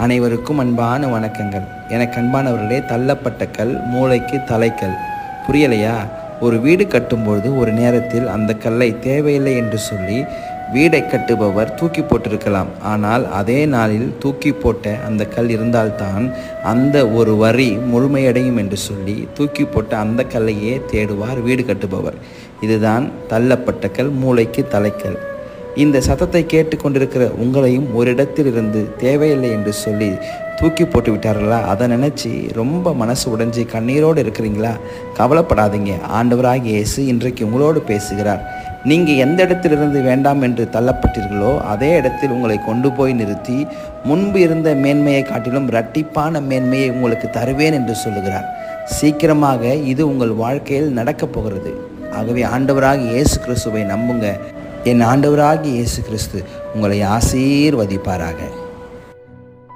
அனைவருக்கும் அன்பான வணக்கங்கள். எனக்கு அன்பானவர்களே, தள்ளப்பட்ட கல் மூளைக்கு தலைக்கல். புரியலையா? ஒரு வீடு கட்டும்பொழுது ஒரு நேரத்தில் அந்த கல்லை தேவையில்லை என்று சொல்லி வீடை கட்டுபவர் தூக்கி போட்டிருக்கலாம். ஆனால் அதே நாளில் தூக்கி போட்ட அந்த கல் இருந்தால்தான் அந்த ஒரு வரி முழுமையடையும் என்று சொல்லி தூக்கி போட்ட அந்த கல்லையே தேடுவார் வீடு கட்டுபவர். இதுதான் தள்ளப்பட்ட கல் மூளைக்கு தலைக்கல். இந்த சத்தத்தை கேட்டுக்கொண்டிருக்கிற உங்களையும் ஒரு இடத்திலிருந்து தேவையில்லை என்று சொல்லி தூக்கி போட்டு விட்டார்களா? அதை நினச்சி ரொம்ப மனசு உடைஞ்சி கண்ணீரோடு இருக்கிறீங்களா? கவலைப்படாதீங்க. ஆண்டவராகிய இயேசு இன்றைக்கு உங்களோடு பேசுகிறார். நீங்கள் எந்த இடத்திலிருந்து வேண்டாம் என்று தள்ளப்பட்டீர்களோ அதே இடத்தில் உங்களை கொண்டு போய் நிறுத்தி முன்பு இருந்த மேன்மையை காட்டிலும் இரட்டிப்பான மேன்மையை உங்களுக்கு தருவேன் என்று சொல்லுகிறார். சீக்கிரமாக இது உங்கள் வாழ்க்கையில் நடக்கப் போகிறது. ஆகவே ஆண்டவராகிய இயேசு கிறிஸ்துவை நம்புங்க. என் ஆண்டவராகிய இயேசு கிறிஸ்து உங்களை ஆசீர்வதிப்பாராக.